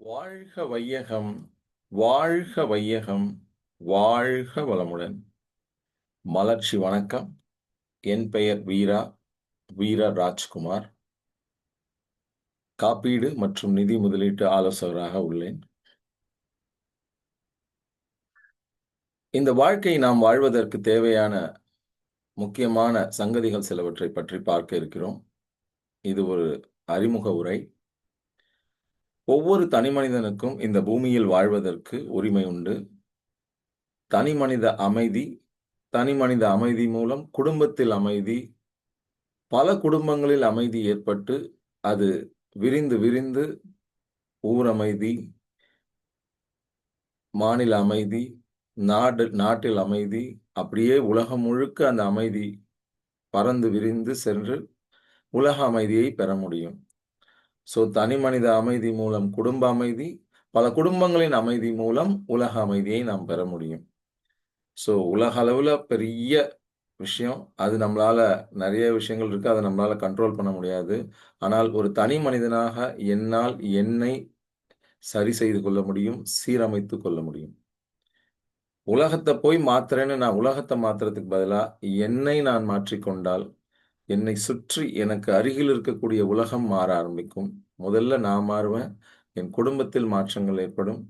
வாழ்க வையகம், வாழ்க வையகம், வாழ்க வளமுடன். மலர்ச்சி வணக்கம். என் பெயர் வீர ராஜ்குமார். காப்பீடு மற்றும் நிதி முதலீட்டு ஆலோசகராக உள்ளேன். இந்த வாழ்க்கை நாம் வாழ்வதற்கு தேவையான முக்கியமான சங்கதிகள் சிலவற்றை பற்றி பார்க்க இருக்கிறோம். இது ஒரு அறிமுக உரை. ஒவ்வொரு தனிமனிதனுக்கும் இந்த பூமியில் வாழ்வதற்கு உரிமை உண்டு. தனிமனித அமைதி மூலம் குடும்பத்தில் அமைதி, பல குடும்பங்களில் அமைதி ஏற்பட்டு அது விரிந்து ஊர் அமைதி, மாநில அமைதி, நாட்டில் அமைதி, அப்படியே உலகம் முழுக்க அந்த அமைதி பறந்து விரிந்து சென்று உலக அமைதியை பெற முடியும். தனி மனித அமைதி மூலம் குடும்ப அமைதி, பல குடும்பங்களின் அமைதி மூலம் உலக அமைதியை நாம் பெற முடியும். உலக அளவுல பெரிய விஷயம். அது நம்மளால நிறைய விஷயங்கள் இருக்கு. அதை நம்மளால கண்ட்ரோல் பண்ண முடியாது. ஆனால் ஒரு தனி மனிதனாக என்னால் என்னை சரி செய்து கொள்ள முடியும், சீரமைத்துக் கொள்ள முடியும். உலகத்தை போய் மாத்துறேன்னு நான் உலகத்தை மாத்துறதுக்கு பதிலா என்னை நான் மாற்றிக்கொண்டால், என்னை சுற்றி எனக்கு அருகில் இருக்கக்கூடிய உலகம் மாற ஆரம்பிக்கும். முதல்ல நான் மாறுவேன். என் குடும்பத்தில் மாற்றங்கள் ஏற்படும்.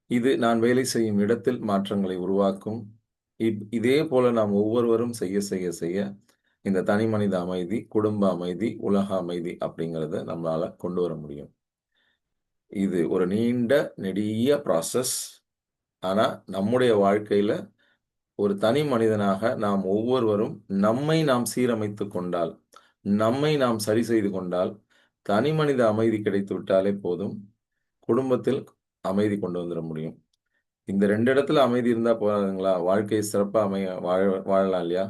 இது நான் வேலை செய்யும் இடத்தில் மாற்றங்களை உருவாக்கும். இதே போல நாம் ஒவ்வொருவரும் செய்ய இந்த தனி மனித அமைதி, குடும்ப அமைதி, உலக அமைதி அப்படிங்கிறத நம்மளால கொண்டு வர முடியும். இது ஒரு நீண்ட நெடிய ப்ராசஸ். ஆனா நம்முடைய வாழ்க்கையில ஒரு தனி மனிதனாக நாம் ஒவ்வொருவரும் நம்மை நாம் சீரமைத்துக் கொண்டால், நம்மை நாம் சரி செய்து கொண்டால், தனி மனித அமைதி கிடைத்து விட்டாலே போதும், குடும்பத்தில் அமைதி கொண்டு வந்துட முடியும். இந்த 2 இடத்துல அமைதி இருந்தா போதாதுங்களா? வாழ்க்கை சிறப்பா வாழலாம் இல்லையா?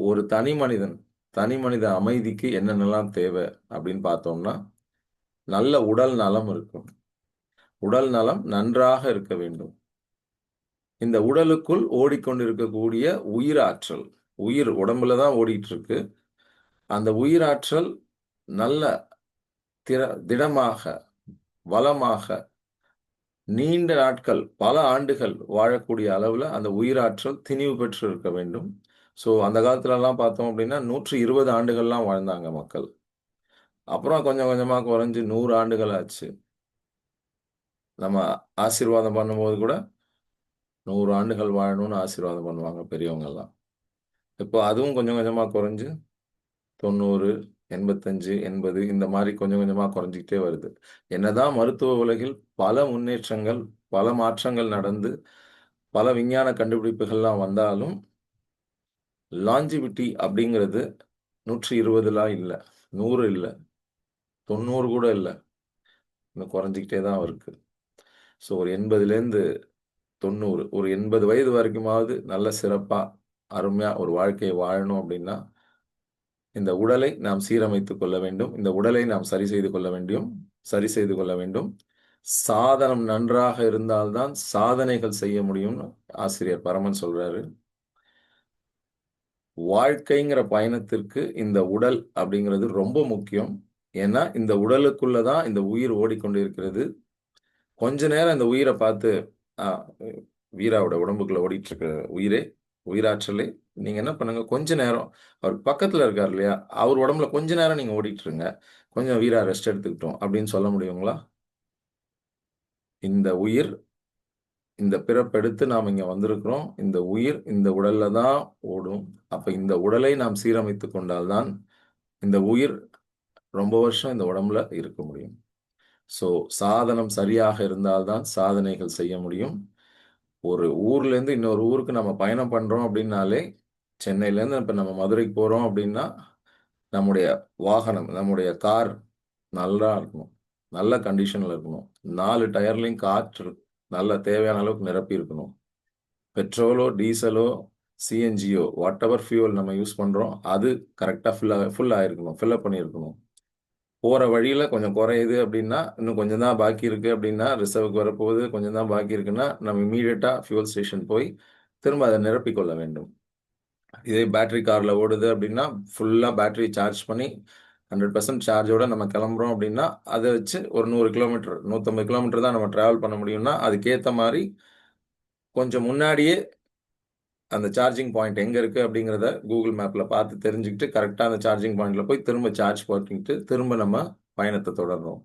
ஒரு தனி மனித அமைதிக்கு என்னென்னலாம் தேவை அப்படின்னு பார்த்தோம்னா, நல்ல உடல் நலம் இருக்கும். உடல் நலம் நன்றாக இருக்க வேண்டும். இந்த உடலுக்குள் ஓடிக்கொண்டிருக்கக்கூடிய உயிர் உடம்புல தான் ஓடிட்டு இருக்கு. அந்த உயிராற்றல் நல்ல திடமாக, வளமாக, நீண்ட நாட்கள், பல ஆண்டுகள் வாழக்கூடிய அளவுல அந்த உயிராற்றல் திணிவு பெற்று இருக்க வேண்டும். அந்த காலத்துலலாம் பார்த்தோம் அப்படின்னா, 120 ஆண்டுகள்லாம் வாழ்ந்தாங்க மக்கள். அப்புறம் கொஞ்சம் கொஞ்சமா குறைஞ்சு 100 ஆண்டுகள் ஆச்சு. நம்ம ஆசீர்வாதம் பண்ணும்போது கூட 100 ஆண்டுகள் வாழணும்னு ஆசீர்வாதம் பண்ணுவாங்க பெரியவங்கலாம். இப்போ அதுவும் கொஞ்சம் கொஞ்சமா குறைஞ்சு 90, 85, 80 இந்த மாரி கொஞ்சம் கொஞ்சமா குறைஞ்சுக்கிட்டே வருது. என்னதான் மருத்துவ உலகில் பல முன்னேற்றங்கள், பல மாற்றங்கள் நடந்து, பல விஞ்ஞான கண்டுபிடிப்புகள்லாம் வந்தாலும், லாஞ்சிவிட்டி அப்படிங்கிறது 120லாம் இல்ல, 100 இல்ல, 90 கூட இல்ல. இன்னும் குறைஞ்சுக்கிட்டே தான் இருக்கு. ஒரு 80லேருந்து 90, ஒரு 80 வயது வரைக்குமாவது நல்ல சிறப்பா, அருமையா ஒரு வாழ்க்கையை வாழணும் அப்படின்னா, இந்த உடலை நாம் சீரமைத்துக் கொள்ள வேண்டும். இந்த உடலை நாம் சரி செய்து கொள்ள வேண்டும். சாதனம் நன்றாக இருந்தால்தான் சாதனைகள் செய்ய முடியும்னு ஆசிரியர் பரமன் சொல்றாரு. வாழ்க்கைங்கிற பயணத்திற்கு இந்த உடல் அப்படிங்கிறது ரொம்ப முக்கியம். ஏன்னா, இந்த உடலுக்குள்ள தான் இந்த உயிர் ஓடிக்கொண்டிருக்கிறது. கொஞ்ச நேரம் இந்த உயிர பார்த்து, அ வீராவோட உடம்புக்குள்ள ஓடிட்டு இருக்கிற உயிராற்றலே, நீங்க என்ன பண்ணுங்க, கொஞ்ச நேரம் அவர் பக்கத்துல இருக்காரு இல்லையா? அவர் உடம்புல கொஞ்ச நேரம் நீங்க ஓடிட்டு இருங்க. கொஞ்சம் வீரா ரெஸ்ட் எடுத்துக்கிட்டோம் அப்படின்னு சொல்ல முடியுங்களா? இந்த உயிர், இந்த பிறப்பெடுத்து நாம் இங்க வந்திருக்கிறோம். இந்த உயிர் இந்த உடல்ல தான் ஓடும். அப்ப இந்த உடலை நாம் சீரமைத்துக் கொண்டால் தான், இந்த உயிர் ரொம்ப வருஷம் இந்த உடம்புல இருக்க முடியும். சாதனம் சரியாக இருந்தால் தான் சாதனைகள் செய்ய முடியும். ஒரு ஊர்லேருந்து இன்னொரு ஊருக்கு நம்ம பயணம் பண்றோம் அப்படின்னாலே, சென்னையிலேருந்து இப்ப நம்ம மதுரைக்கு போறோம் அப்படின்னா, நம்முடைய வாகனம், நம்முடைய கார் நல்லா இருக்கணும். நல்ல கண்டிஷன்ல இருக்கணும். 4 டயர்லயும் காற்று நல்ல தேவையான அளவுக்கு நிரப்பி இருக்கணும். பெட்ரோலோ, டீசலோ, சிஎன்ஜியோ வாட்டெவர் ஃபியூவல் நம்ம யூஸ் பண்றோம், அது கரெக்ட்டா ஃபுல் ஆயிருக்கணும். ஃபில் அப் பண்ணியிருக்கணும். போற வழியில கொஞ்சம் குறையுது அப்படின்னா, இன்னும் கொஞ்சம் தான் பாக்கி இருக்கு அப்படின்னா, ரிசர்வ்க்கு வரப்போகுது, கொஞ்சம் தான் பாக்கி இருக்குன்னா, நம்ம இம்மீடியட்டா ஃபியூவல் ஸ்டேஷன் போய் திரும்ப அத நிரப்பிக் கொள்ள வேண்டும். இதே பேட்டரி கார்ல ஓடுது அப்படின்னா, ஃபுல்லா பேட்டரி சார்ஜ் பண்ணி, 100% சார்ஜோட நம்ம கிளம்புறோம் அப்படின்னா, அத வச்சு ஒரு 100 கிலோமீட்டர், 150 கிலோமீட்டர் தான் நம்ம டிராவல் பண்ண முடியும்னா, அதுக்கேத்த மாரி கொஞ்சம் முன்னாடியே அந்த சார்ஜிங் பாயிண்ட் எங்க இருக்கு அப்படிங்கிறத Google மேப்ல பார்த்து தெரிஞ்சுக்கிட்டு, கரெக்ட்டா அந்த சார்ஜிங் பாயிண்ட்ல போய் திரும்ப சார்ஜ் போட்டுக்கிட்டு, திரும்ப நம்ம பயணத்த தொடர்றோம்.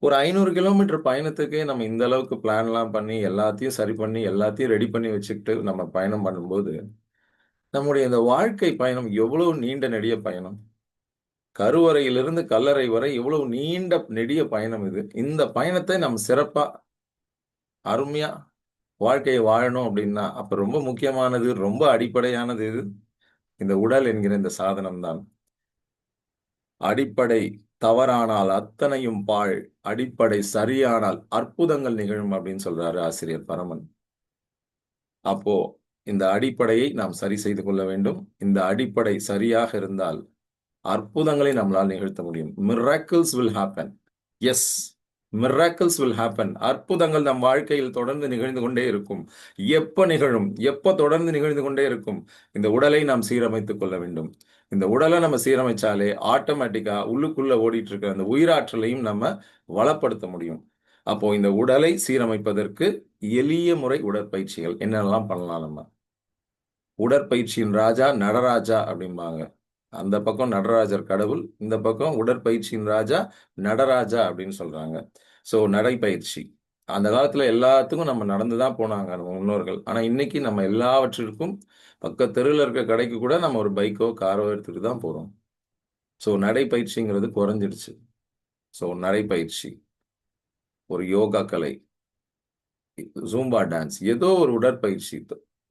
ஒரு 500 கிலோமீட்டர் பயணத்துக்கே நம்ம இந்த அளவுக்கு பிளான்லாம் பண்ணி, எல்லாத்தையும் சரி பண்ணி, எல்லாத்தையும் ரெடி பண்ணி வச்சுக்கிட்டு நம்ம பயணம் பண்ணும்போது, நம்முடைய இந்த வாழ்க்கை பயணம் எவ்வளவு நீண்ட நெடிய பயணம். கருவறையிலிருந்து கல்லறை வரை எவ்வளவு நீண்ட நெடிய பயணம் இது. இந்த பயணத்தை நம்ம சிறப்பா, அருமையா வாழ்க்கைய வாழணும் அப்படின்னா, அப்ப ரொம்ப முக்கியமானது, ரொம்ப அடிப்படையானது எது? இந்த உடல் என்கிற இந்த சாதனம் தான். அடிப்படை தவறானால் அத்தனையும் பாழ். அடிப்படை சரியானால் அற்புதங்கள் நிகழும் அப்படின்னு சொல்றாரு ஆசிரியர் பரமன். அப்போ இந்த அடிப்படையை நாம் சரி செய்து கொள்ள வேண்டும். இந்த அடிப்படை சரியாக இருந்தால் அற்புதங்களை நம்மளால் நிகழ்த்த முடியும். Miracles will happen. Yes, miracles will happen. அற்புதங்கள் நம் வாழ்க்கையில் தொடர்ந்து நிகழ்ந்து கொண்டே இருக்கும். எப்ப நிகழும்? எப்ப தொடர்ந்து நிகழ்ந்து கொண்டே இருக்கும்? இந்த உடலை நாம் சீரமைத்துக் கொள்ள வேண்டும். இந்த உடலை நம்ம சீரமைச்சாலே ஆட்டோமேட்டிக்கா உள்ளுக்குள்ள ஓடிட்டு இருக்கிற அந்த உயிராற்றலையும் நம்ம வளப்படுத்த முடியும். அப்போ இந்த உடலை சீரமைப்பதற்கு எளிய முறை உடற்பயிற்சிகள் என்னென்னலாம் பண்ணலாம் நம்ம? உடற்பயிற்சியின் ராஜா நடராஜா அப்படிம்பாங்க. அந்த பக்கம் நடராஜர் கடவுள், இந்த பக்கம் உடற்பயிற்சியின் ராஜா நடராஜா அப்படின்னு சொல்றாங்க. ஸோ நடைப்பயிற்சி. அந்த காலத்துல எல்லாத்துக்கும் நம்ம நடந்து தான் போனாங்க நம்ம முன்னோர்கள். ஆனா இன்னைக்கு நம்ம எல்லாவற்றிற்கும் பக்கத்து தெருவுல இருக்க கடைக்கு கூட நம்ம ஒரு பைக்கோ, காரோ எடுத்துட்டு தான் போறோம். ஸோ நடைப்பயிற்சிங்கிறது குறைஞ்சிடுச்சு. ஸோ நடைப்பயிற்சி, ஒரு யோகா கலை, ஜூம்பா டான்ஸ், ஏதோ ஒரு உடற்பயிற்சி.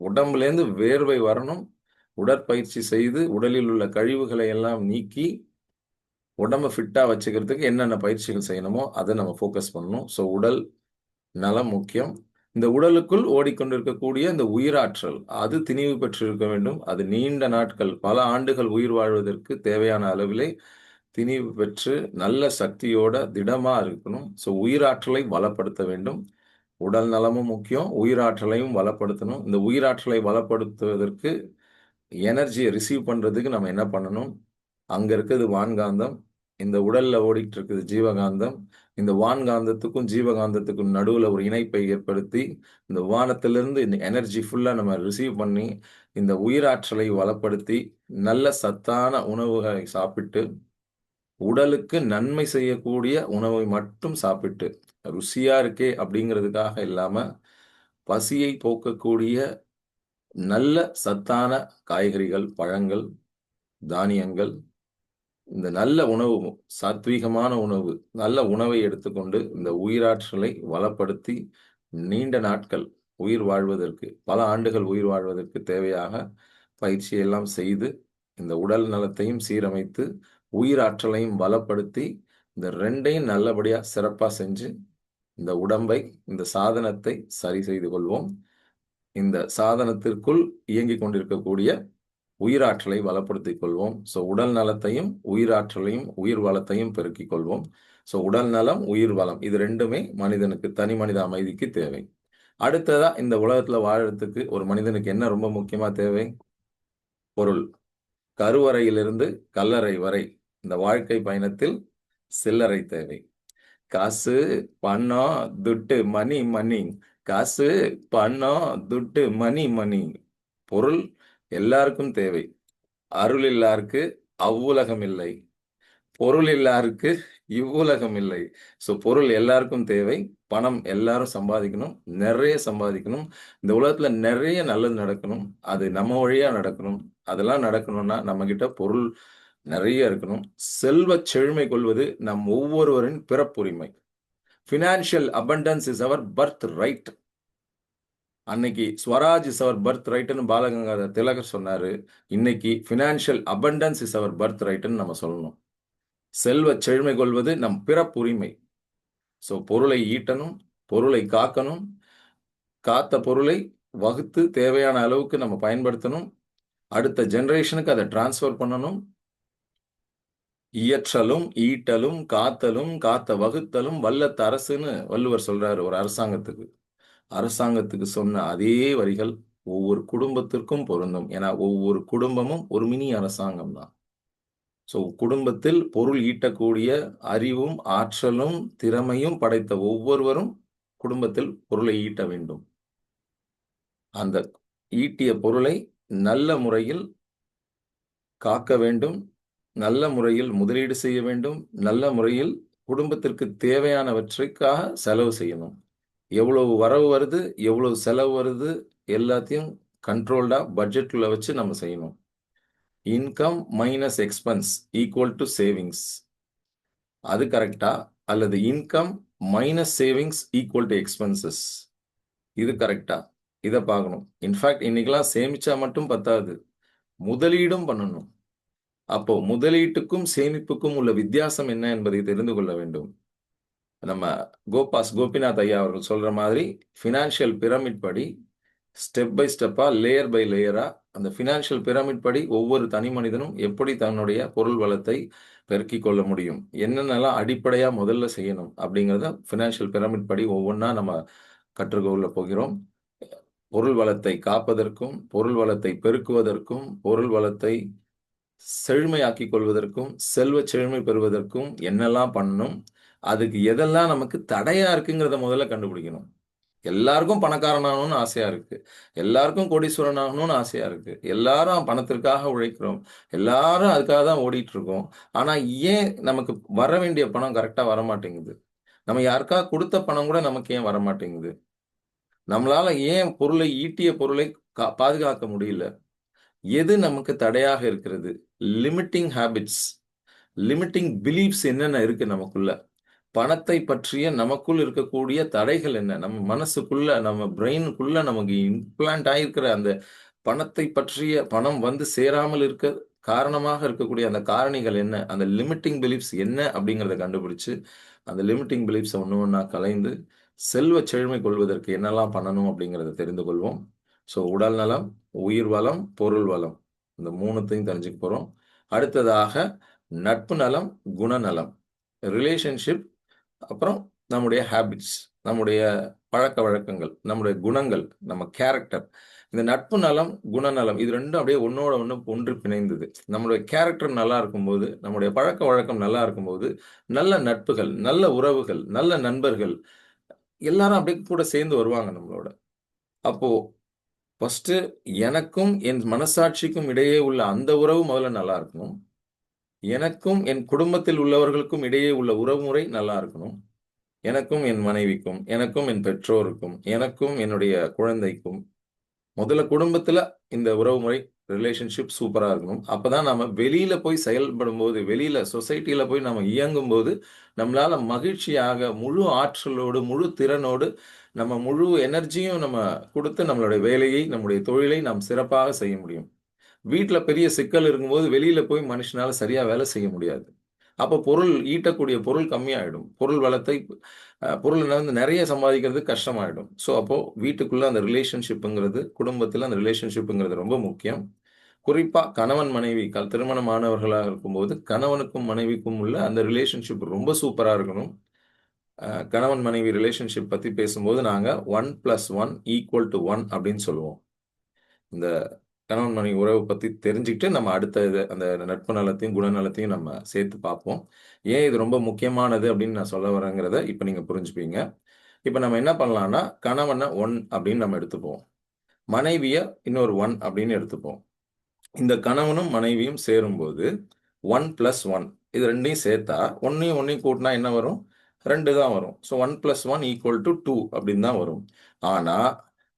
உடம்புலேருந்து வேர்வை வரணும். உடற்பயிற்சி செய்து உடலில் உள்ள கழிவுகளை எல்லாம் நீக்கி உடம்ப ஃபிட்டா வச்சுக்கிறதுக்கு என்னென்ன பயிற்சிகள் செய்யணுமோ அதை நம்ம ஃபோக்கஸ் பண்ணணும். ஸோ உடல் நலம் முக்கியம். இந்த உடலுக்குள் ஓடிக்கொண்டிருக்கக்கூடிய இந்த உயிராற்றல் அது திணிவு பெற்றிருக்க வேண்டும். அது நீண்ட நாட்கள், பல ஆண்டுகள் உயிர் வாழ்வதற்கு தேவையான அளவிலே திணிவு பெற்று நல்ல சக்தியோட திடமா இருக்கணும். ஸோ உயிராற்றலை வளப்படுத்த வேண்டும். உடல் நலமும் முக்கியம். உயிராற்றலையும் வளப்படுத்தணும். இந்த உயிராற்றலை வளப்படுத்துவதற்கு எனர்ஜியை ரிசீவ் பண்றதுக்கு நம்ம என்ன பண்ணணும்? அங்க இருக்குது வான்காந்தம். இந்த உடல்ல ஓடிட்டு இருக்குது ஜீவகாந்தம். இந்த வான்காந்தத்துக்கும் ஜீவகாந்தத்துக்கும் நடுவுல ஒரு இணைப்பை ஏற்படுத்தி, இந்த வானத்திலிருந்து இந்த எனர்ஜி ஃபுல்லா நம்ம ரிசீவ் பண்ணி, இந்த உயிராற்றலை வளப்படுத்தி, நல்ல சத்தான உணவுகளை சாப்பிட்டு, உடலுக்கு நன்மை செய்யக்கூடிய உணவை மட்டும் சாப்பிட்டு, ருசியா இருக்கே அப்படிங்கிறதுக்காக இல்லாம, பசியை போக்கக்கூடிய நல்ல சத்தான காய்கறிகள், பழங்கள், தானியங்கள், இந்த நல்ல உணவு, சாத்வீகமான உணவு, நல்ல உணவை எடுத்துக்கொண்டு இந்த உயிராற்றலை வளப்படுத்தி நீண்ட நாட்கள் உயிர் வாழ்வதற்கு, பல ஆண்டுகள் உயிர் வாழ்வதற்கு தேவையாக பயிற்சியெல்லாம் செய்து இந்த உடல் நலத்தையும் சீரமைத்து உயிராற்றலையும் பலப்படுத்தி இந்த ரெண்டையும் நல்லபடியா சிறப்பா செஞ்சு இந்த உடம்பை, இந்த சாதனத்தை சரி செய்து கொள்வோம். இந்த சாதனத்திற்குள் இயங்கிக் கொண்டிருக்கக்கூடிய உயிராற்றலை வளப்படுத்திக் கொள்வோம். ஸோ உடல் நலத்தையும் உயிராற்றலையும் உயிர் வளத்தையும் பெருக்கிக் கொள்வோம். ஸோ உடல் நலம், உயிர் வளம் இது ரெண்டுமே மனிதனுக்கு, தனி மனித அமைதிக்கு தேவை. அடுத்ததா இந்த உலகத்துல வாழறதுக்கு ஒரு மனிதனுக்கு என்ன ரொம்ப முக்கியமா தேவை? பொருள். கருவறையிலிருந்து கல்லறை வரை இந்த வாழ்க்கை பயணத்தில் சில்லறை தேவை. காசு, பணம், துட்டு, மணி, மணி. காசு, பணம், துட்டு, மணி, மணி. பொருள் எல்லாருக்கும் தேவை. அருள் இல்லார்க்கு அவ்வுலகம் இல்லை. பொருள் இல்லாருக்கு இவ்வுலகம் இல்லை. ஸோ பொருள் எல்லாருக்கும் தேவை. பணம் எல்லாரும் சம்பாதிக்கணும். நிறைய சம்பாதிக்கணும். இந்த உலகத்துல நிறைய நல்லது நடக்கணும். அது நம்ம வழியா நடக்கணும். அதெல்லாம் நடக்கணும்னா நம்மகிட்ட பொருள் நிறைய இருக்கணும். செல்வச் செழுமை கொள்வது நம் ஒவ்வொருவரின் பிறப்புரிமை. Financial abundance is our birthright. அன்னைக்கு ஸ்வராஜ் இஸ் அவர் பர்த் ரைட்னு பாலகங்காதர திலகர் சொன்னாரு. இன்னைக்கு financial abundance is our birth ரைட்னு நம்ம சொல்லணும். செல்வ செழுமை கொள்வது நம் பிறப்புரிமை. ஸோ பொருளை ஈட்டணும், பொருளை காக்கணும், காத்த பொருளை வகுத்து தேவையான அளவுக்கு நம்ம பயன்படுத்தணும். அடுத்த ஜெனரேஷனுக்கு அதை டிரான்ஸ்ஃபர் பண்ணணும். இயற்றலும் ஈட்டலும் காத்தலும் காத்த வகுத்தலும் வல்லத்து அரசுன்னு வள்ளுவர் சொல்றாரு ஒரு அரசாங்கத்துக்கு. அரசாங்கத்துக்கு சொன்ன அதே வரிகள் ஒவ்வொரு குடும்பத்திற்கும் பொருந்தும். ஏன்னா ஒவ்வொரு குடும்பமும் ஒரு மினி அரசாங்கம் தான். ஸோ குடும்பத்தில் பொருள் ஈட்டக்கூடிய அறிவும் ஆற்றலும் திறமையும் படைத்த ஒவ்வொருவரும் குடும்பத்தில் பொருளை ஈட்ட வேண்டும். அந்த ஈட்டிய பொருளை நல்ல முறையில் காக்க வேண்டும், நல்ல முறையில் முதலீடு செய்ய வேண்டும், நல்ல முறையில் குடும்பத்திற்கு தேவையானவற்றிற்காக செலவு செய்யணும். எவ்வளவு வரவு வருது, எவ்வளவு செலவு வருது, எல்லாத்தையும் கண்ட்ரோல்டா பட்ஜெட்குள்ள வச்சு நம்ம செய்யணும். Income minus expense equal to savings. அது கரெக்டா? அல்லது income minus savings equal to expenses. இது கரெக்டா? இத பார்க்கணும். இன்ஃபேக்ட் இன்னைக்கெல்லாம் சேமிச்சா மட்டும் பத்தாது. முதலீடும் பண்ணணும். அப்போ முதலீட்டுக்கும் சேமிப்புக்கும் உள்ள வித்தியாசம் என்ன என்பதை தெரிந்து கொள்ள வேண்டும். நம்ம கோபிநாத் ஐயா அவர்கள் சொல்ற மாதிரி ஃபினான்ஷியல் பிரமிட் படி ஸ்டெப் பை ஸ்டெப்பா, லேயர் பை லேயரா அந்த ஃபினான்ஷியல் பிரமிட் படி ஒவ்வொரு தனி மனிதனும் எப்படி தன்னுடைய பொருள் வளத்தை பெருக்கிக் கொள்ள முடியும், என்னென்னலாம் அடிப்படையா முதல்ல செய்யணும் அப்படிங்கிறத ஃபினான்ஷியல் பிரமிட் படி ஒவ்வொன்றா நம்ம கற்றுக்கொள்ள போகிறோம். பொருள் வளத்தை காப்பதற்கும், பொருள் வளத்தை பெருக்குவதற்கும், பொருள் வளத்தை செழுமையாக்கிக் கொள்வதற்கும், செல்வ செழுமை பெறுவதற்கும் என்னெல்லாம் பண்ணணும், அதுக்கு எதெல்லாம் நமக்கு தடையா இருக்குங்கிறத முதல்ல கண்டுபிடிக்கணும். எல்லாருக்கும் பணக்காரனாகணும்னு ஆசையா இருக்கு, எல்லாருக்கும் கோடீஸ்வரன் ஆகணும்னு ஆசையா இருக்கு, எல்லாரும் பணத்திற்காக உழைக்கிறோம், எல்லாரும் அதுக்காக தான் ஓடிட்டு இருக்கோம். ஆனா ஏன் நமக்கு வர வேண்டிய பணம் கரெக்டா வர மாட்டேங்குது? நம்ம யாருக்கா கொடுத்த பணம் கூட நமக்கு ஏன் வர மாட்டேங்குது? நம்மளால ஏன் ஈட்டிய பொருளை பாதுகாக்க முடியல? எது நமக்கு தடையாக இருக்கிறது? லிமிட்டிங் ஹேபிட்ஸ், லிமிட்டிங் பிலீஃப்ஸ் என்னென்ன இருக்கு நமக்குள்ள? பணத்தை பற்றிய நமக்குள் இருக்கக்கூடிய தடைகள் என்ன? நம்ம மனசுக்குள்ள, நம்ம பிரெயினுக்குள்ள நமக்கு இம்ப்ளான்ட் ஆயிருக்கிற அந்த பணத்தை பற்றிய, பணம் வந்து சேராமல் இருக்க காரணமாக இருக்கக்கூடிய அந்த காரணிகள் என்ன? அந்த லிமிட்டிங் பிலீஃப்ஸ் என்ன அப்படிங்கிறத கண்டுபிடிச்சு அந்த லிமிட்டிங் பிலீஃப்ஸை ஒன்று ஒன்றா கலைந்து செல்வ செழுமை கொள்வதற்கு என்னெல்லாம் பண்ணணும் அப்படிங்கிறத தெரிந்து கொள்வோம். ஸோ உடல் நலம், உயிர் வளம், பொருள் வளம், இந்த மூணுத்தையும் தெரிஞ்சுக்க போகிறோம். அடுத்ததாக நட்பு நலம், குணநலம், ரிலேஷன்ஷிப், அப்புறம் நம்முடைய ஹேபிட்ஸ், நம்முடைய பழக்க வழக்கங்கள், நம்முடைய குணங்கள், நம்ம கேரக்டர். இந்த நட்பு நலம், குணநலம் இது ரெண்டும் அப்படியே ஒன்னோட ஒன்று ஒன்று பிணைந்தது. நம்மளுடைய கேரக்டர் நல்லா இருக்கும்போது, நம்முடைய பழக்க வழக்கம் நல்லா இருக்கும்போது, நல்ல நட்புகள், நல்ல உறவுகள், நல்ல நண்பர்கள் எல்லாரும் அப்படியே கூட சேர்ந்து வருவாங்க நம்மளோட. அப்போ ஃபர்ஸ்ட் எனக்கும் என் மனசாட்சிக்கும் இடையே உள்ள அந்த உறவு முதல்ல நல்லா இருக்கணும். எனக்கும் என் குடும்பத்தில் உள்ளவர்களுக்கும் இடையே உள்ள உறவுமுறை நல்லா இருக்கணும். எனக்கும் என் மனைவிக்கும், எனக்கும் என் பெற்றோருக்கும், எனக்கும் என்னுடைய குழந்தைக்கும், முதல்ல குடும்பத்துல இந்த உறவுமுறை ரிலேஷன்ஷிப் சூப்பரா இருக்கணும். அப்பதான் நாம வெளியில போய் செயல்படும் போது, வெளியில சொசைட்டில போய் நம்ம இயங்கும் போது நம்மளால மகிழ்ச்சியாக முழு ஆற்றலோடு, முழு திறனோடு, நம்ம முழு எனர்ஜியும் நம்ம கொடுத்து நம்மளுடைய வேலையை, நம்முடைய தொழிலை நாம் சிறப்பாக செய்ய முடியும். வீட்டுல பெரிய சிக்கல் இருக்கும்போது வெளியில போய் மனுஷனால சரியா வேலை செய்ய முடியாது. அப்போ பொருள் ஈட்டக்கூடிய பொருள் கம்மியாயிடும். பொருள் வளத்தை பொருள் வந்து நிறைய சம்பாதிக்கிறது கஷ்டமாயிடும். ஸோ அப்போ வீட்டுக்குள்ள அந்த ரிலேஷன்ஷிப்புங்கிறது, குடும்பத்தில் அந்த ரிலேஷன்ஷிப்புங்கிறது ரொம்ப முக்கியம். குறிப்பா கணவன் மனைவி திருமணமானவர்களாக இருக்கும்போது கணவனுக்கும் மனைவிக்கும் உள்ள அந்த ரிலேஷன்ஷிப் ரொம்ப சூப்பரா இருக்கணும். கணவன் மனைவி ரிலேஷன்ஷிப் பத்தி பேசும்போது நாங்க 1+1 = 1 அப்படின்னு சொல்லுவோம். இந்த கணவன் மனைவி உறவை பத்தி தெரிஞ்சுக்கிட்டு நம்ம அடுத்த அந்த நட்பு நலத்தையும் குணநலத்தையும் நம்ம சேர்த்து பார்ப்போம். ஏன் இது ரொம்ப முக்கியமானது அப்படின்னு நான் சொல்ல வரேங்கிறத இப்ப நீங்க புரிஞ்சுப்பீங்க. இப்ப நம்ம என்ன பண்ணலாம்னா, கணவனை 1 அப்படின்னு நம்ம எடுத்துப்போம், மனைவிய இன்னொரு 1 அப்படின்னு எடுத்துப்போம். இந்த கணவனும் மனைவியும் சேரும்போது 1+1 இது ரெண்டையும் சேர்த்தா ஒன்னையும் கூட்டினா என்ன வரும்? 2 தான் வரும். ஸோ 1+1 = 2 அப்படின்னு தான் வரும். ஆனா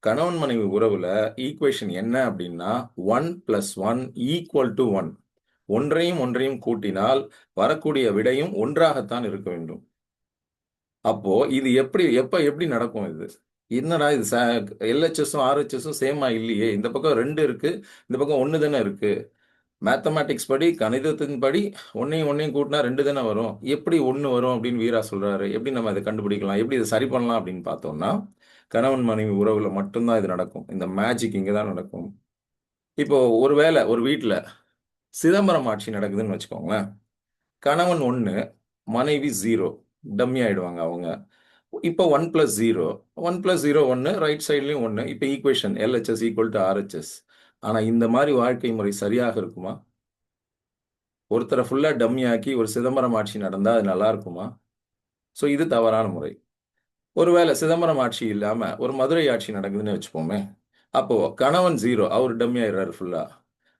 கணவன் மனைவி உறவுல ஈக்குவேஷன் என்ன அப்படின்னா 1+1 = 1. ஒன்றையும் கூட்டினால் வரக்கூடிய விடையும் ஒன்றாகத்தான் இருக்க வேண்டும். அப்போ இது எப்படி நடக்கும்? இது என்னடா இது LHSம் RHSம் சேமா இல்லையே, இந்த பக்கம் 2 இருக்கு, இந்த பக்கம் 1 தானே இருக்கு. மேத்தமேட்டிக்ஸ் படி, கணிதத்தின் படி ஒன்னையும் கூட்டினா 2 தானே வரும், எப்படி 1 வரும் அப்படின்னு வீரா சொல்றாரு. எப்படி நம்ம இதை கண்டுபிடிக்கலாம், எப்படி இதை சரி பண்ணலாம் அப்படின்னு பார்த்தோம்னா, கணவன் மனைவி உறவுல மட்டும்தான் இது நடக்கும். இந்த மேஜிக் இங்கதான் நடக்கும். இப்போ ஒருவேளை ஒரு வீட்டுல சிதம்பரம் ஆட்சி நடக்குதுன்னு வச்சுக்கோங்களேன். கணவன் 1, மனைவி 0, டம்மி ஆயிடுவாங்க அவங்க. இப்போ 1+0 1+0 ரைட் சைட்லயும் 1. இப்போ ஈக்குவேஷன் LHS = RHS. ஆனா இந்த மாதிரி வாழ்க்கை முறை சரியாக இருக்குமா? ஒருத்தரை ஃபுல்லா டம்மி ஆக்கி ஒரு சிதம்பரம் ஆட்சி நடந்தா அது நல்லா இருக்குமா? ஸோ இது தவறான முறை. ஒருவேளை சிதம்பரம் ஆட்சி இல்லாம ஒரு மதுரை ஆட்சி நடக்குதுன்னு வச்சுப்போமே. அப்போ கணவன் 0 அவரு டம்மி ஆயிடுறாரு ஃபுல்லா.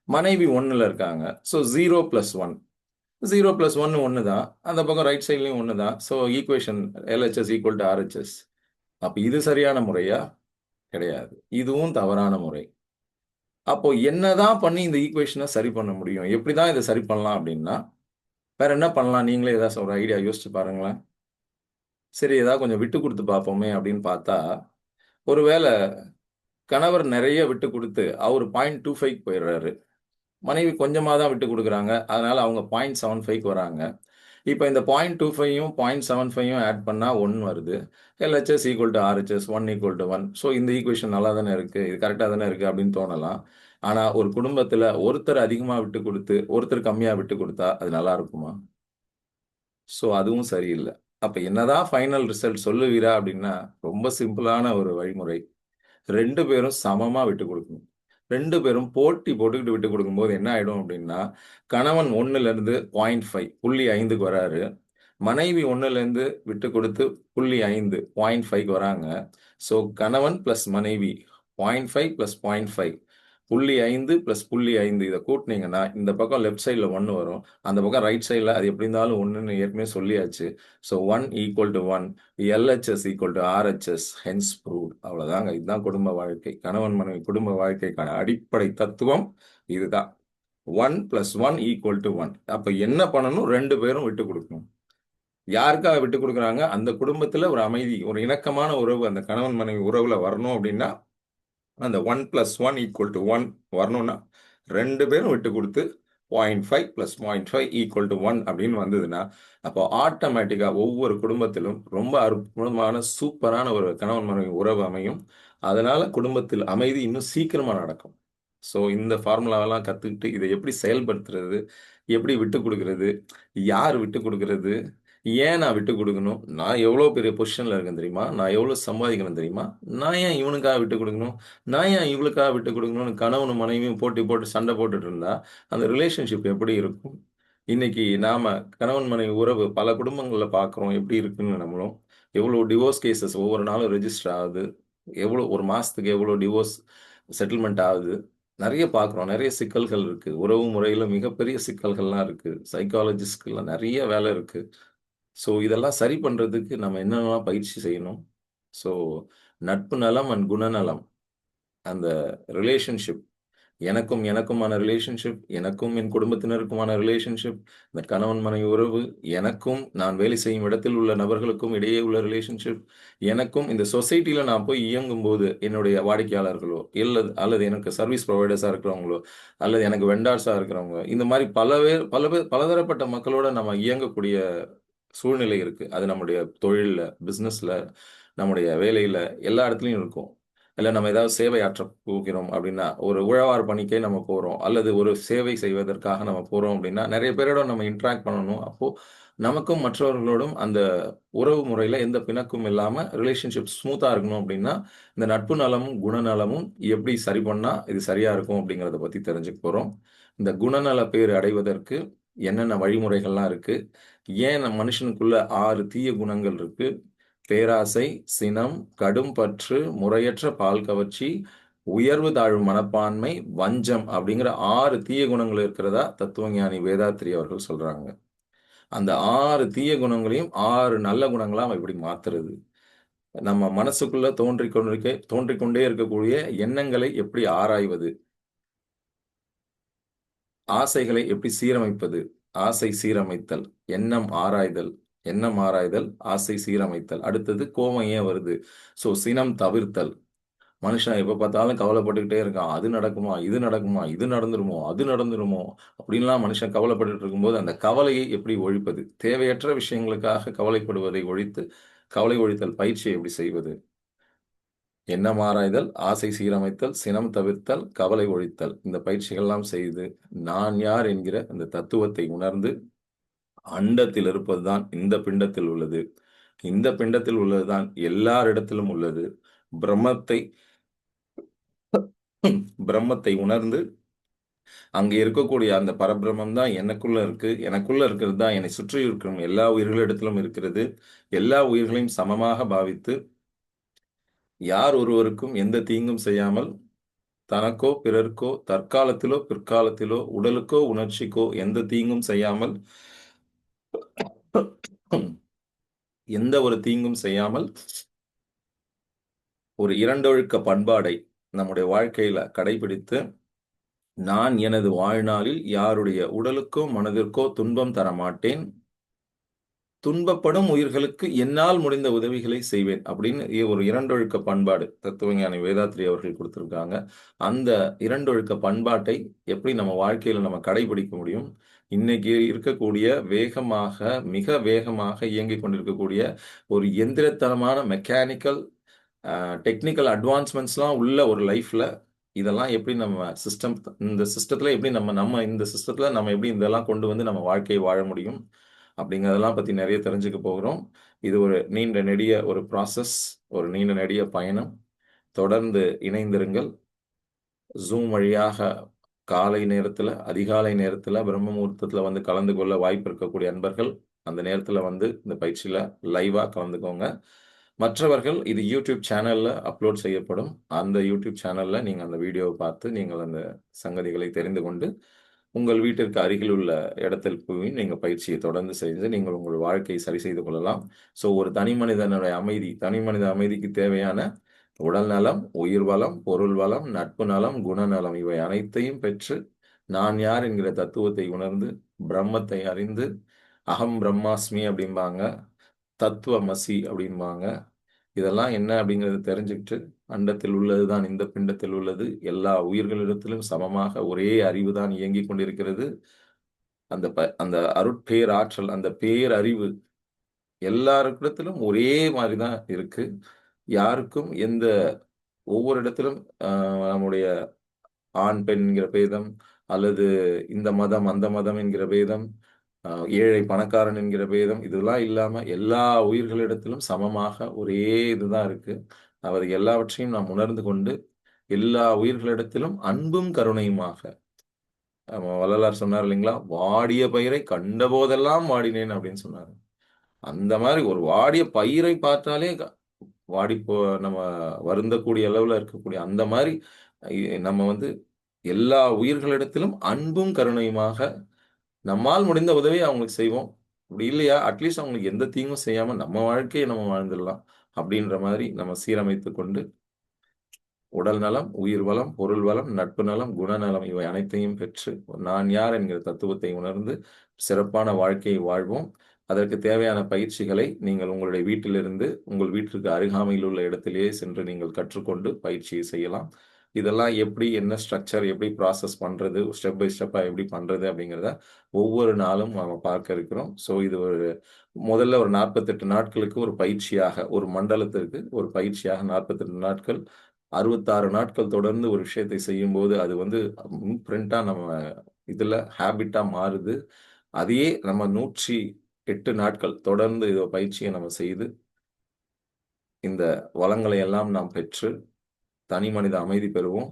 மனைவி 1ல இருக்காங்க. ஸோ 0 + 1. 0 + 1 1 தான். அந்த பக்கம் ரைட் சைட்லயும் 1 தான். So equation LHS equal to RHS. அப்ப இது சரியான முறையா? கிடையாது. இதுவும் தவறான முறை. அப்போ என்னதான் பண்ணி இந்த ஈக்குவேஷன சரி பண்ண முடியும்? எப்படி தான் இத சரி பண்ணலாம் அப்படின்னா, வேற என்ன பண்ணலாம்? நீங்களே ஏதாச்சும் ஒரு ஐடியா யோசிச்சு பாருங்களேன். சரி ஏதாவது கொஞ்சம் விட்டு குடுத்து பார்ப்போமே அப்படின்னு பார்த்தா, ஒருவேள கணவர் நெறைய விட்டு குடுத்து, அவரு 0.25க்கு போயிடுறாரு. மனைவி கொஞ்சமா தான் விட்டு குடுக்குறாங்க. அதனால அவங்க 0.75க்கு வராங்க. இப்ப இந்த 0.25யும் 0.75யும் ஆட் பண்ணா 1 வருது. LHS equal to RHS 1 equal to 1. So இந்த ஈக்குவேஷன் நல்லா தானே இருக்கு. இது கரெக்ட்டா தானே இருக்கு அப்படின்னு தோணலாம். ஆனா ஒரு குடும்பத்துல ஒருத்தர் அதிகமா விட்டு குடுத்து, ஒருத்தர் கம்மியா விட்டு குடுத்தா அது நல்லா இருக்குமா? ஸோ அதுவும் சரியில்ல. அப்ப என்னதான் ஃபைனல் ரிசல்ட் சொல்லுவீரா அப்படின்னா, ரொம்ப சிம்பிளான ஒரு வழிமுறை. 2 பேரும் சமமா விட்டுக் குடுக்கணும். 2 பேரும் போட்டி போட்டுக்கிட்டு விட்டுக் குடுக்கும்போது என்ன ஆயிடும் அப்டின்னா, கணவன் 1லேருந்து 0.5 0.5க்கு வராரு. மனைவி 1லேருந்து விட்டுக் குடுத்து 0.5 0.5க்கு வராங்க. ஸோ கணவன் பிளஸ் மனைவி 0.5 + 0.5 0.5 + 0.5 இத கூட்டுனீங்கன்னா, இந்த பக்கம் லெஃப்ட் சைட்ல 1 வரும். அந்த பக்கம் ரைட் சைட்ல அது எப்படி இருந்தாலும் 1ன்னு ஏற்கனவே சொல்லியாச்சு. So 1 = 1 LHS = RHS hence proved. அவ்வளோதாங்க. இதுதான் குடும்ப வாழ்க்கை. கணவன் மனைவி குடும்ப வாழ்க்கைக்கான அடிப்படை தத்துவம் இதுதான். 1 + 1 = 1. அப்ப என்ன பண்ணணும்? 2 பேரும் விட்டுக் குடுக்கணும். யாருக்காக விட்டுக் குடுக்குறாங்க? அந்த குடும்பத்துல ஒரு அமைதி, ஒரு இணக்கமான உறவு அந்த கணவன் மனைவி உறவுல வரணும் அப்டின்னா, அந்த 1 + 1 = 1 வரணும்னா, 2 பேரும் விட்டுக் குடுத்து 0.5 + 0.5 = 1 அப்படின்னு வந்ததுன்னா, அப்போ ஆட்டோமேட்டிக்கா ஒவ்வொரு குடும்பத்திலும் ரொம்ப அற்புதமான, சூப்பரான ஒரு கணவன் மனைவி உறவு அமையும். அதனால குடும்பத்தில் அமைதி இன்னும் சீக்கிரமா நடக்கும். ஸோ இந்த ஃபார்முலாவெல்லாம் கத்துக்கிட்டு, இத எப்படி செயல்படுத்துறது? எப்படி விட்டுக் குடுக்குறது? யார் விட்டுக் குடுக்குறது? ஏன் நான் விட்டுக் குடுக்கணும்? நான் எவ்வளோ பெரிய பொசிஷன்ல இருக்கேன் தெரியுமா? நான் எவ்வளோ சம்பாதிக்கிறேன் தெரியுமா? நான் ஏன் இவனுக்காக விட்டுக் குடுக்கணும்? நான் ஏன் இவளுக்காக விட்டுக் குடுக்கணும்னு கணவனும் மனைவியும் போட்டி போட்டு சண்டை போட்டுட்டு இருந்தா, அந்த ரிலேஷன்ஷிப் எப்படி இருக்கும்? இன்னைக்கு நாம கணவன் மனைவி உறவு பல குடும்பங்கள்ல பார்க்குறோம். எப்படி இருக்குன்னு நம்மளும். எவ்வளோ டிவோர்ஸ் கேஸஸ் ஒவ்வொரு நாளும் ரெஜிஸ்டர் ஆகுது. எவ்வளோ ஒரு மாசத்துக்கு எவ்வளோ டிவோர்ஸ் செட்டில்மென்ட் ஆகுது. நெறைய பார்க்குறோம். நெறைய சிக்கல்கள் இருக்கு. உறவு முறையில மிகப்பெரிய சிக்கல்கள்லாம் இருக்கு. சைக்காலஜிஸ்ட்க்குலாம் நெறைய வேலை இருக்கு. ஸோ இதெல்லாம் சரி பண்றதுக்கு நம்ம என்னென்னலாம் பயிற்சி செய்யணும்? ஸோ நட்பு நலம் அண்ட் குணநலம். அந்த ரிலேஷன்ஷிப் எனக்குமான ரிலேஷன்ஷிப், எனக்கும் என் குடும்பத்தினருக்குமான ரிலேஷன்ஷிப், இந்த கணவன் மனைவி உறவு, எனக்கும் நான் வேலை செய்யும் இடத்தில் உள்ள நபர்களுக்கும் இடையே உள்ள ரிலேஷன்ஷிப், எனக்கும் இந்த சொசைட்டில நான் போய் இயங்கும்போது, என்னுடைய வாடிக்கையாளர்களோ, அல்லது எனக்கு சர்வீஸ் புரொவைடர்ஸா இருக்கிறவங்களோ, அல்லது எனக்கு வெண்டார்ஸா இருக்கிறவங்க, இந்த மாரி பல பேர் பலதரப்பட்ட மக்களோட நம்ம இயங்கக்கூடிய சூழ்நிலை இருக்கு. அது நம்முடைய தொழில்ல, பிசினஸ்ல, நம்முடைய வேலையில எல்லா இடத்துலயும் இருக்கும். இல்ல நம்ம ஏதாவது சேவை ஆற்றப் போகிறோம் அப்படின்னா, ஒரு உழவார் பணிக்கே நம்ம போறோம். அல்லது ஒரு சேவை செய்வதற்காக நம்ம போறோம் அப்படின்னா, நெறைய பேரோட நம்ம இன்டராக்ட் பண்ணணும். அப்போ நமக்கும் மற்றவர்களோடும் அந்த உறவு முறையில எந்த பிணக்கும் இல்லாம ரிலேஷன்ஷிப் ஸ்மூத்தா இருக்கணும் அப்படின்னா, இந்த நட்பு நலமும், குணநலமும் எப்படி சரி பண்ணா இது சரியா இருக்கும் அப்படிங்கிறத பத்தி தெரிஞ்சுக்க போறோம். இந்த குணநல பேறு அடைவதற்கு என்னென்ன வழிமுறைகள்லாம் இருக்கு? ஏன் மனுஷனுக்குள்ள 6 தீய குணங்கள் இருக்கு? பேராசை, சினம், கடும் பற்று, முறையற்ற பால் கவர்ச்சி, உயர்வு தாழ்வு மனப்பான்மை, வஞ்சம் அப்படிங்கிற 6 தீய குணங்கள் இருக்கிறதா தத்துவஞானி வேதாத்ரி அவர்கள் சொல்றாங்க. அந்த 6 தீய குணங்களையும் 6 நல்ல குணங்களா அவன் எப்படி மாத்துறது? நம்ம மனசுக்குள்ள தோன்றிக் கொண்டே இருக்கக்கூடிய எண்ணங்களை எப்படி ஆராய்வது? ஆசைகளை எப்படி சீரமைப்பது? ஆசை சீரமைத்தல், எண்ணம் ஆராய்தல், எண்ணம் ஆராய்தல், ஆசை சீரமைத்தல். அடுத்தது கோவம் ஏன் வருது? ஸோ சினம் தவிர்த்தல். மனுஷன் எப்ப பார்த்தாலும் கவலைப்பட்டுக்கிட்டே இருக்கான். அது நடக்குமா? இது நடக்குமா? இது நடந்துருமோ? அது நடந்துருமோ? அப்படின்லாம் மனுஷன் கவலைப்பட்டுட்டு இருக்கும்போது, அந்த கவலையை எப்படி ஒழிப்பது? தேவையற்ற விஷயங்களுக்காக கவலைப்படுவதை ஒழித்து, கவலை ஒழித்தல் பயிற்சியை எப்படி செய்வது? எண்ணம் ஆராய்தல், ஆசை சீரமைத்தல், சினம் தவிர்த்தல், கவலை ஒழித்தல். இந்த பயிற்சிகள்லாம் செய்து, நான் யார் என்கிற அந்த தத்துவத்தை உணர்ந்து, அண்டத்தில் இருப்பதுதான் இந்த பிண்டத்தில் உள்ளது. இந்த பிண்டத்தில் உள்ளதுதான் எல்லாரிடத்திலும் உள்ளது. பிரம்மத்தை பிரம்மத்தை உணர்ந்து அங்க இருக்கக்கூடிய அந்த பரபிரம்மம் தான் எனக்குள்ள இருக்கு. எனக்குள்ள இருக்கிறது தான் என்னை சுற்றி இருக்கும் எல்லா உயிர்களிடத்திலும் இருக்கிறது. எல்லா உயிர்களையும் சமமாக பாவித்து, யார் ஒருவருக்கும் எந்த தீங்கும் செய்யாமல், தனக்கோ, பிறர்க்கோ, தற்காலத்திலோ, பிற்காலத்திலோ, உடலுக்கோ, உணர்ச்சிக்கோ எந்த தீங்கும் செய்யாமல், எந்த ஒரு தீங்கும் செய்யாமல், ஒரு இரண்டொழுக்க பண்பாடை நம்முடைய வாழ்க்கையில கடைபிடித்து, நான் எனது வாழ்நாளில் யாருடைய உடலுக்கோ, மனதிற்கோ துன்பம் தரமாட்டேன். துன்பப்படும் உயிர்களுக்கு என்னால் முடிந்த உதவிகளை செய்வேன் அப்படின்னு ஒரு இரண்டொழுக்க பண்பாடு தத்துவஞானி வேதாத்ரி அவர்கள் கொடுத்திருக்காங்க. அந்த இரண்டொழுக்க பண்பாட்டை எப்படி நம்ம வாழ்க்கையில நம்ம கடைபிடிக்க முடியும்? இன்னைக்கு இருக்கக்கூடிய வேகமாக, மிக வேகமாக இயங்கிக் கொண்டிருக்கக்கூடிய ஒரு எந்திரத்தனமான மெக்கானிக்கல் டெக்னிக்கல் அட்வான்ஸ்மெண்ட்ஸ்லாம் உள்ள ஒரு லைஃப்ல இதெல்லாம் எப்படி நம்ம இந்த சிஸ்டத்துல எப்படி நம்ம இந்த சிஸ்டத்துல நம்ம எப்படி இதெல்லாம் கொண்டு வந்து நம்ம வாழ்க்கையை வாழ முடியும் அப்படிங்கிறதெல்லாம் பத்தி நிறைய தெரிஞ்சுக்க போகிறோம். இது ஒரு நீண்ட நெடிய ஒரு ப்ராசஸ், ஒரு நீண்ட நெடிய பயணம். தொடர்ந்து இணைந்திருங்கள். ஜூம் வழியாக காலை நேரத்துல, அதிகாலை நேரத்துல, பிரம்ம முகூர்த்தத்துல வந்து கலந்து கொள்ள வாய்ப்பு இருக்கக்கூடிய அன்பர்கள், அந்த நேரத்துல வந்து இந்த பயிற்சியில லைவா கலந்துக்கோங்க. மற்றவர்கள் இது யூடியூப் சேனல்ல அப்லோட் செய்யப்படும். அந்த யூடியூப் சேனல்ல நீங்க அந்த வீடியோவை பார்த்து நீங்கள் அந்த சங்கதிகளை தெரிந்து கொண்டு, உங்கள் வீட்டிற்கு அருகில் உள்ள இடத்தில் போய் நீங்க பயிற்சியை தொடர்ந்து செய்து நீங்கள் உங்கள் வாழ்க்கையை சரி செய்து கொள்ளலாம். ஸோ ஒரு தனி மனிதனுடைய அமைதி, தனி மனித அமைதிக்கு தேவையான உடல் நலம், உயிர் வளம், பொருள் வளம், நட்பு நலம், குணநலம் இவை அனைத்தையும் பெற்று, நான் யார் என்கிற தத்துவத்தை உணர்ந்து, பிரம்மத்தை அறிந்து, அகம் பிரம்மாஸ்மி அப்படிம்பாங்க, தத்துவமசி அப்படிம்பாங்க. இதெல்லாம் என்ன அப்படிங்கிறத தெரிஞ்சுக்கிட்டு, அண்டத்தில் உள்ளதுதான் இந்த பிண்டத்தில் உள்ளது. எல்லா உயிர்களிடத்திலும் சமமாக ஒரே அறிவு தான் இயங்கிக் கொண்டிருக்கிறது. அந்த அருட்பேராற்றல், அந்த பேரறிவு எல்லாரிடத்திலும் ஒரே மாதிரி தான் இருக்கு. யாருக்கும் ஒவ்வொரு இடத்திலும் நம்முடைய ஆண், பெண் என்கிற பேதம், அல்லது இந்த மதம், அந்த மதம் என்கிற பேதம், ஏழை, பணக்காரன் என்கிற பேதம், இதெல்லாம் இல்லாம எல்லா உயிர்களிடத்திலும் சமமாக ஒரே இதுதான் இருக்கு. அவர் எல்லாவற்றையும் நாம் உணர்ந்து கொண்டு, எல்லா உயிர்களிடத்திலும் அன்பும் கருணையுமாக, வள்ளலார் சொன்னார் இல்லைங்களா? "வாடிய பயிரை கண்டபோதெல்லாம் வாடினேன்" அப்படின்னு சொன்னாரு. அந்த மாதிரி ஒரு வாடிய பயிரை பார்த்தாலே வாடி போ நம்ம வருந்தக்கூடிய அளவுல இருக்கக்கூடிய அந்த மாதிரி நம்ம வந்து எல்லா உயிர்களிடத்திலும் அன்பும் கருணையுமாக நம்மால் முடிந்த உதவியை அவங்களுக்கு செய்வோம். அப்படி இல்லையா, அட்லீஸ்ட் அவங்களுக்கு எந்த தீங்கும் செய்யாம நம்ம வாழ்க்கையை நம்ம வாழ்ந்துடலாம் அப்படின்ற மாதிரி நம்ம சீரமைத்து கொண்டு உடல் நலம், உயிர் வளம், பொருள் வளம், நட்பு நலம், குணநலம் இவை அனைத்தையும் பெற்று நான் யார் என்கிற தத்துவத்தை உணர்ந்து சிறப்பான வாழ்க்கையை வாழ்வோம். அதற்கு தேவையான பயிற்சிகளை நீங்கள் உங்களுடைய வீட்டிலிருந்து உங்கள் வீட்டிற்கு அருகாமையில் உள்ள இடத்திலேயே சென்று நீங்கள் கற்றுக்கொண்டு பயிற்சியை செய்யலாம். இதெல்லாம் எப்படி, என்ன ஸ்ட்ரக்சர், எப்படி ப்ராசஸ் பண்றது, ஸ்டெப் பை ஸ்டெப்பா எப்படி பண்றது அப்படிங்கிறத ஒவ்வொரு நாளும் நாம பார்க்க இருக்கிறோம். ஸோ இது முதல்ல ஒரு 48 நாட்களுக்கு ஒரு பயிற்சியாக, ஒரு மண்டலத்திற்கு ஒரு பயிற்சியாக 48 நாட்கள், 66 நாட்கள் தொடர்ந்து ஒரு விஷயத்தை செய்யும்போது அது வந்து இம்ப்ரிண்டா நம்ம இதுல ஹேபிட்டா மாறுது. அதையே நம்ம 108 நாட்கள் தொடர்ந்து பயிற்சியை நம்ம செய்து இந்த வளங்களை எல்லாம் நாம் பெற்று தனி மனித அமைதி பெறுவோம்.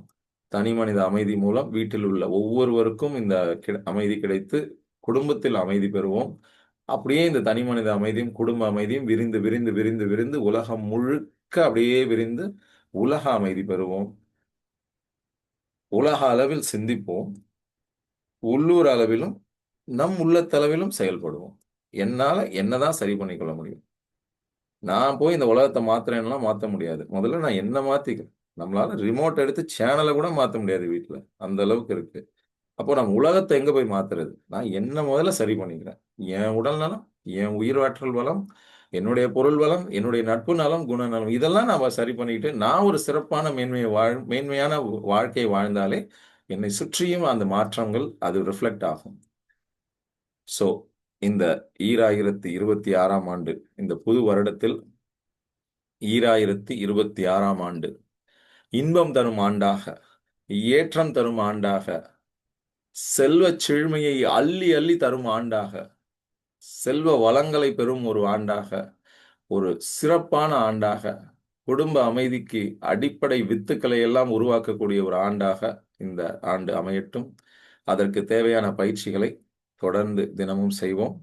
தனி மனித அமைதி மூலம் வீட்டில் உள்ள ஒவ்வொருவருக்கும் இந்த அமைதி கிடைத்து குடும்பத்தில் அமைதி பெறுவோம். அப்படியே இந்த தனி மனித அமைதியும் குடும்ப அமைதியும் விரிந்து விரிந்து விரிந்து விரிந்து உலகம் முழுக்க அப்படியே விரிந்து உலக அமைதி பெறுவோம். உலக அளவில் சிந்திப்போம். உள்ளூர் அளவிலும் நம் உள்ளத்தளவிலும் செயல்படுவோம். என்னால என்னதான் சரி பண்ணிக்கொள்ள முடியும். நான் போய் இந்த உலகத்தை மாத்துறேன்னா மாத்த முடியாது. முதல்ல நான் என்ன மாத்திக்கிறேன். நம்மளால ரிமோட் எடுத்து சேனலை கூட மாத்த முடியாது வீட்டுல. அந்த அளவுக்கு இருக்கு. அப்போ நம்ம உலகத்தை எங்க போய் மாத்துறது? நான் என்ன முதல்ல சரி பண்ணிக்கிறேன். என் உடல் நலம், என் உயிராற்றல் வளம், என்னுடைய பொருள் வளம், என்னுடைய நட்பு நலம், குணநலம் இதெல்லாம் நாம சரி பண்ணிக்கிட்டு நான் ஒரு சிறப்பான மேன்மையான வாழ்க்கையை வாழ்ந்தாலே என்னை சுற்றியும் அந்த மாற்றங்கள் அது ரிஃப்ளெக்ட் ஆகும். ஸோ இந்த 2026ஆம் ஆண்டு, இந்த புது வருடத்தில் 2026ஆம் ஆண்டு இன்பம் தரும் ஆண்டாக, ஏற்றம் தரும் ஆண்டாக, செல்வச் செழுமையை அள்ளி அள்ளி தரும் ஆண்டாக, செல்வ வளங்களை பெறும் ஒரு ஆண்டாக, ஒரு சிறப்பான ஆண்டாக, குடும்ப அமைதிக்கு அடிப்படை வித்துக்களை எல்லாம் உருவாக்கக்கூடிய ஒரு ஆண்டாக இந்த ஆண்டு அமையட்டும். அதற்கு தேவையான பயிற்சிகளை தொடர்ந்து தினமும் செய்வோம்.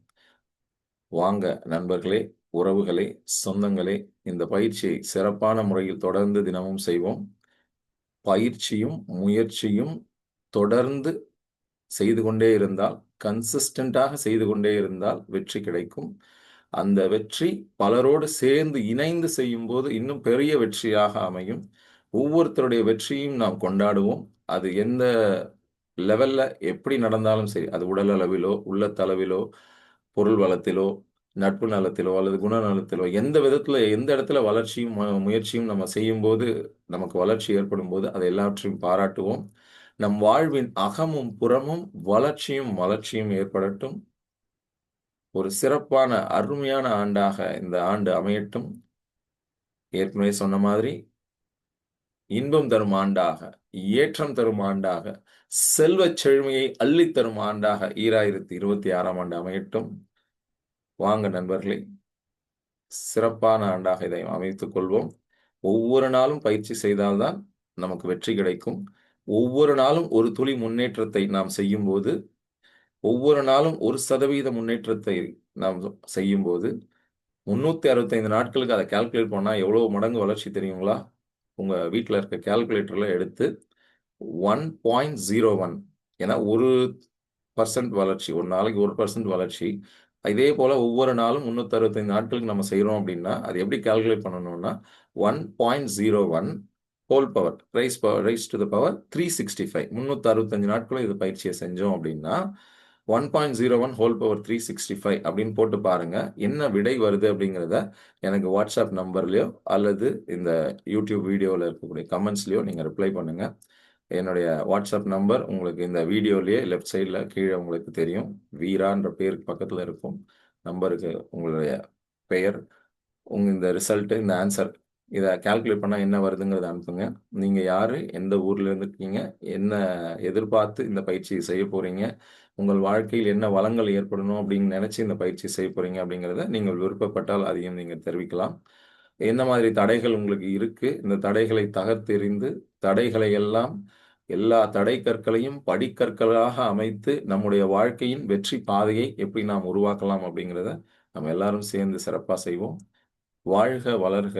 வாங்க நண்பர்களே, உறவுகளே, சொந்தங்களே, இந்த பயிற்சியை சிறப்பான முறையில் தொடர்ந்து தினமும் செய்வோம். பயிற்சியும் முயற்சியும் தொடர்ந்து செய்து கொண்டே இருந்தால், கன்சிஸ்டன்ட்டாக செய்து கொண்டே இருந்தால் வெற்றி கிடைக்கும். அந்த வெற்றி பலரோடு சேர்ந்து இணைந்து செய்யும்போது இன்னும் பெரிய வெற்றியாக அமையும். ஒவ்வொருத்தருடைய வெற்றியும் நாம் கொண்டாடுவோம். அது எந்த லெவல்ல எப்படி நடந்தாலும் சரி, அது உடல் அளவிலோ, உள்ளத்தளவிலோ, பொருள் வளத்திலோ, நட்பு நலத்திலோ அல்லது குணநலத்திலோ, எந்த விதத்தில எந்த இடத்துல வளர்ச்சியும் முயற்சியும் நம்ம செய்யும்போது, நமக்கு வளர்ச்சி ஏற்படும்போது, அதை எல்லாவற்றையும் பாராட்டுவோம். நம் வாழ்வின் அகமும் புறமும் வளர்ச்சியும் வளர்ச்சியும் ஏற்படட்டும். ஒரு சிறப்பான அருமையான ஆண்டாக இந்த ஆண்டு அமையட்டும். ஏற்கனவே சொன்ன மாதிரி இன்பம் தரும் ஆண்டாக, ஏற்றம் தரும் ஆண்டாக, செல்வச் செழுமையை அள்ளித் தரும் ஆண்டாக 2026ஆம் ஆண்டு அமையட்டும். வாங்க நண்பர்களே, சிறப்பான ஆண்டாக இதை அமைத்துக் கொள்வோம். ஒவ்வொரு நாளும் பயிற்சி செய்தால்தான் நமக்கு வெற்றி கிடைக்கும். ஒவ்வொரு நாளும் ஒரு துளி முன்னேற்றத்தை நாம் செய்யும்போது, ஒவ்வொரு நாளும் 1% முன்னேற்றத்தை நாம் செய்யும்போது, 365 நாட்களுக்கு அத கால்குலேட் பண்ணா எவ்வளவு மடங்கு வளர்ச்சி தெரியுங்களா? உங்க வீட்ல இருக்க கால்குலேட்டர்ல எடுத்து 1.01 ஏன்னா 1% வளர்ச்சி. ஒரு நாளைக்கு 1% வளர்ச்சி. இதே போல ஒவ்வொரு நாளும் 365 நாட்களுக்கு நம்ம செய்றோம் அப்படின்னா, அது எப்படி கால்குலேட் பண்ணணும்னா, 1.01 whole power raise to the power 365 365 நாட்களும் இது பயிற்சிய செஞ்சோம் அப்படின்னா, 1.01 ஹோல் பவர் 365 அப்படின்னு போட்டு பாருங்க. என்ன விடை வருது அப்படிங்கிறத எனக்கு WhatsApp நம்பர்லயோ அல்லது இந்த YouTube வீடியோல இருக்கக்கூடிய கமெண்ட்ஸ்லயோ நீங்க ரிப்ளை பண்ணுங்க. என்னுடைய வாட்ஸ்அப் நம்பர் உங்களுக்கு இந்த வீடியோலயே லெஃப்ட் சைட்ல கீழ உங்களுக்கு தெரியும். வீரான்ற பேருக்கு பக்கத்துல இருக்கும். நம்பருக்கு உங்களுடைய பெயர், இந்த ரிசல்ட், இந்த ஆன்சர் இத கால்குலேட் பண்ணா என்ன வருதுங்கிறத அனுப்புங்க. நீங்க யாரு? எந்த ஊர்ல இருந்து இருக்கீங்க? என்ன எதிர்பார்த்து இந்த பயிற்சிய செய்ய போறீங்க? உங்கள் வாழ்க்கையில் என்ன வளங்கள் ஏற்படணும் அப்படின்னு நினைச்சு இந்த பயிற்சி செய்ய போறீங்க அப்படிங்கிறத நீங்கள் விருப்பப்பட்டால் அதையும் நீங்க தெரிவிக்கலாம். என்ன மாதிரி தடைகள் உங்களுக்கு இருக்கு? இந்த தடைகளை தகர்த்தெறிந்து, தடைகளை எல்லாம் எல்லா தடை கற்களையும் படிக்கற்களாக அமைத்து, நம்முடைய வாழ்க்கையின் வெற்றி பாதையை எப்படி நாம் உருவாக்கலாம் அப்படிங்கிறத நம்ம எல்லாரும் சேர்ந்து சிறப்பா செய்வோம். வாழ்க வளர்க!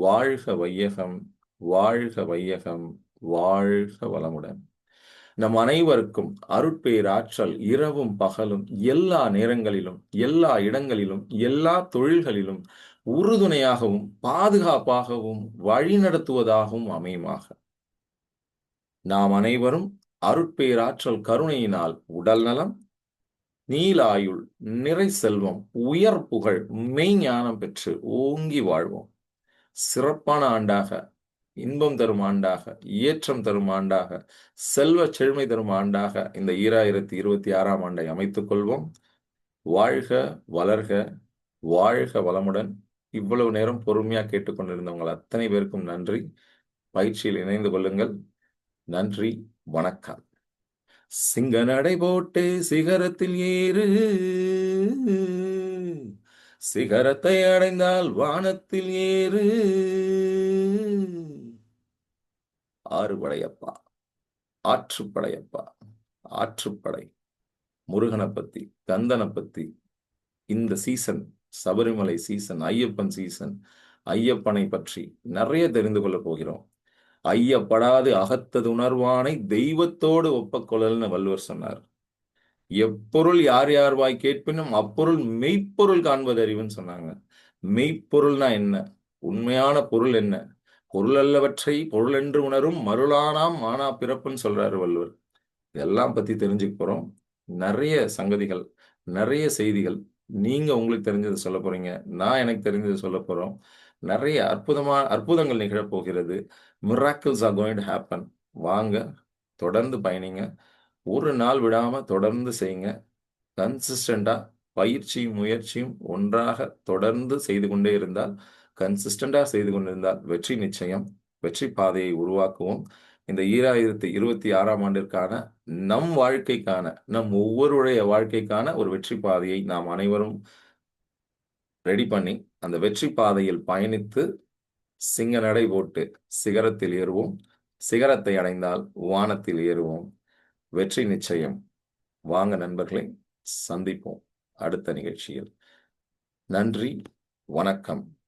வாழ்க வையகம்! வாழ்க வையகம்! வாழ்க வளமுடன்! நம் அனைவருக்கும் அருட்பேராற்றல் இரவும் பகலும் எல்லா நேரங்களிலும், எல்லா இடங்களிலும், எல்லா தொழில்களிலும் உறுதுணையாகவும், பாதுகாப்பாகவும், வழிநடத்துவதாகவும் அமையுமாக. நாம் அனைவரும் அருட்பேராற்றல் கருணையினால் உடல் நலம், நீலாயுள், நிறை செல்வம், உயர் புகழ், மெய்ஞானம் பெற்று ஓங்கி வாழ்வோம். சிறப்பான ஆண்டாக, இன்பம் தரும் ஆண்டாக, ஏற்றம் தரும் ஆண்டாக, செல்வச் செழுமை தரும் ஆண்டாக இந்த 2026ஆம் ஆண்டை அமைத்துக் கொள்வோம். வாழ்க வளர்க! வாழ்க வளமுடன்! இவ்வளவு நேரம் பொறுமையா கேட்டுக்கொண்டிருந்தவங்கள் அத்தனை பேருக்கும் நன்றி. பயிற்சியில் இணைந்து கொள்ளுங்கள். நன்றி, வணக்கம். சிங்க நடை போட்டு சிகரத்தில் ஏறு, சிகரத்தை அடைந்தால் வானத்தில் ஏறு. ஆறுபடையப்பா, ஆற்றுப்படையப்பா, ஆற்றுப்படை, முருகனை பத்தி, கந்தனை பத்தி, இந்த season Sabarimala season, Ayyappan season, ஐயப்பனை பற்றி நிறைய தெரிந்து கொள்ளப் போகிறோம். ஐயப்படாது அகத்தது உணர்வானை தெய்வத்தோடு ஒப்பக்கொள்ளல்னு வள்ளுவர் சொன்னார். எப்பொருள் யார் யார் வாய் கேட்பினும் அப்பொருள் மெய்ப்பொருள் காண்பது அறிவுன்னு சொன்னாங்க. மெய்ப்பொருள்னா என்ன? உண்மையான பொருள் என்ன? பொருள் அல்லவற்றை பொருள் என்று உணரும் மருளானாம் மானா பிறப்புன்னு சொல்றாரு வள்ளுவர். இதெல்லாம் பத்தி தெரிஞ்சுக்க போறோம். நிறைய சங்கதிகள், நிறைய செய்திகள். நீங்க உங்களுக்கு தெரிஞ்சதை சொல்ல போறீங்க. நான் எனக்கு தெரிஞ்சதை சொல்ல போறோம். நிறைய அற்புதங்கள் நிகழப் போகிறது. Miracles are going to happen. வாங்க, தொடர்ந்து பயணிங்க. ஒரு நாள் விடாம தொடர்ந்து செய்யுங்க. கன்சிஸ்டண்டா பயிற்சியும் முயற்சியும் ஒன்றாக தொடர்ந்து செய்து கொண்டே இருந்தால், கன்சிஸ்டண்டா செய்து கொண்டிருந்தால் வெற்றி நிச்சயம். வெற்றி பாதையை உருவாக்குவோம். இந்த 2026ஆம் ஆண்டிற்கான நம் வாழ்க்கைக்கான, நம் ஒவ்வொருடைய வாழ்க்கைக்கான ஒரு வெற்றி பாதையை நாம் அனைவரும் ரெடி பண்ணி, அந்த வெற்றி பாதையில் பயணித்து, சிங்க நடை போட்டு சிகரத்தில் ஏறுவோம். சிகரத்தை அடைந்தால் வானத்தில் ஏறுவோம். வெற்றி நிச்சயம். வாங்க நண்பர்களே, சந்திப்போம் அடுத்த நிகழ்ச்சியில். நன்றி, வணக்கம்.